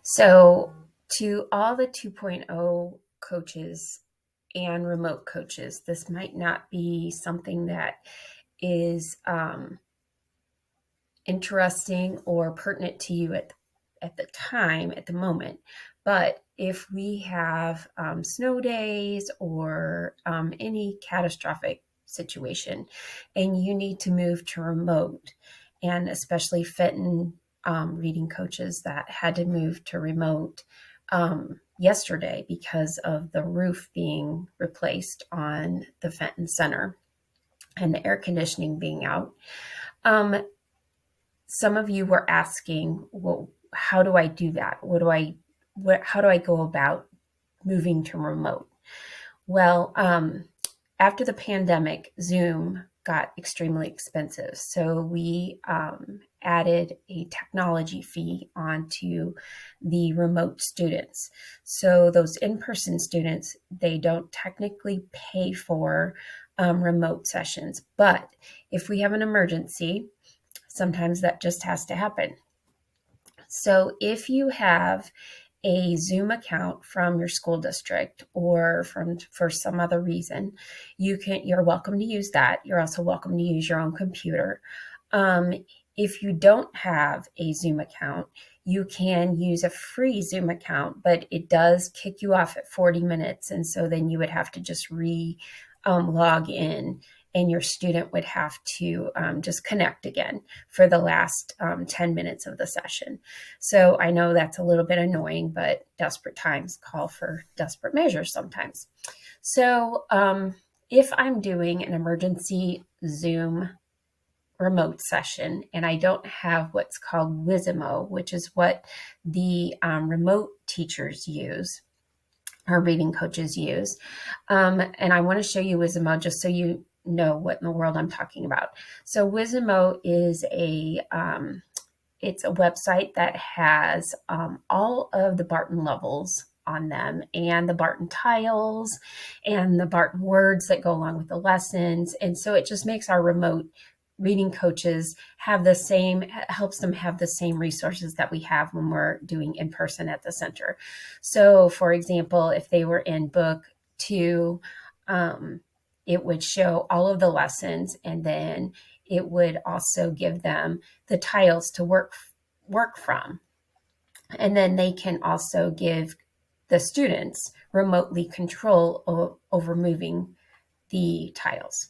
So, to all the 2.0 coaches and remote coaches, this might not be something that is interesting or pertinent to you at the time, at the moment. But if we have snow days or any catastrophic situation and you need to move to remote, and especially Fenton reading coaches that had to move to remote yesterday because of the roof being replaced on the Fenton Center and the air conditioning being out. Some of you were asking, well, how do I do that? How do I go about moving to remote? Well, after the pandemic, Zoom got extremely expensive. So we added a technology fee onto the remote students. So those in-person students, they don't technically pay for remote sessions. But if we have an emergency, sometimes that just has to happen. So if you have a Zoom account from your school district or for some other reason, you're welcome to use that. You're also welcome to use your own computer. If you don't have a Zoom account, you can use a free Zoom account, but it does kick you off at 40 minutes. And so then you would have to just log in, and your student would have to just connect again for the last 10 minutes of the session. So I know that's a little bit annoying, but desperate times call for desperate measures sometimes. So if I'm doing an emergency Zoom remote session and I don't have what's called Wizimo, which is what the remote teachers use, our reading coaches use. And I want to show you Wizimo just so you know what in the world I'm talking about. So Wizimo is it's a website that has all of the Barton levels on them and the Barton tiles and the Barton words that go along with the lessons. And so it just makes our remote reading coaches helps them have the same resources that we have when we're doing in person at the center. So for example, if they were in book 2, it would show all of the lessons, and then it would also give them the tiles to work from. And then they can also give the students remotely control over moving the tiles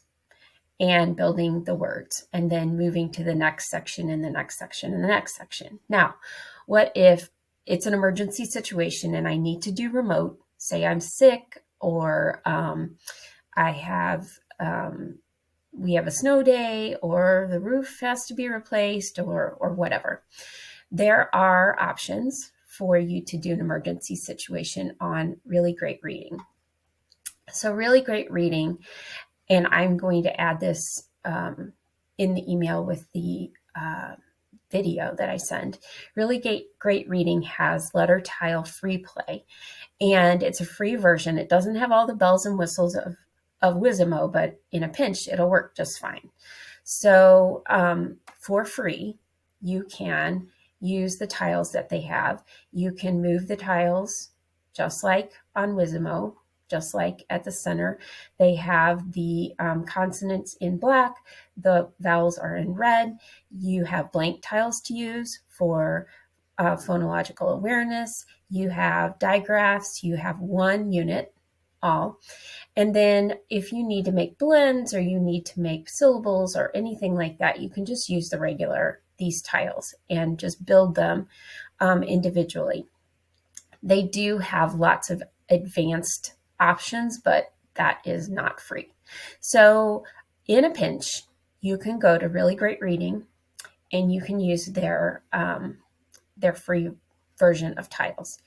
and building the words, and then moving to the next section and the next section and the next section. Now, what if it's an emergency situation and I need to do remote? Say I'm sick, or we have a snow day, or the roof has to be replaced, or whatever. There are options for you to do an emergency situation on Really Great Reading. So Really Great Reading, and I'm going to add this in the email with the video that I send. Really Great Reading has Letter Tile Free Play, and it's a free version. It doesn't have all the bells and whistles of Wizimo, but in a pinch, it'll work just fine. So for free, you can use the tiles that they have. You can move the tiles just like on Wizimo, just like at the center. They have the consonants in black, the vowels are in red. You have blank tiles to use for phonological awareness. You have digraphs, you have one unit all. And then if you need to make blends or you need to make syllables or anything like that, you can just use these tiles and just build them individually. They do have lots of advanced options, but that is not free. So in a pinch, you can go to Really Great Reading and you can use their free version of tiles.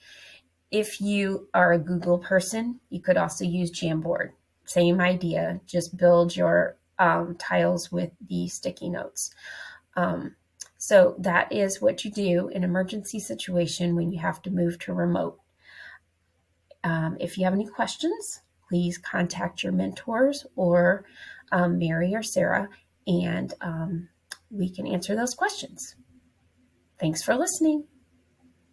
If you are a Google person, you could also use Jamboard. Same idea, just build your tiles with the sticky notes. So that is what you do in an emergency situation when you have to move to remote. If you have any questions, please contact your mentors or Mary or Sarah, and we can answer those questions. Thanks for listening.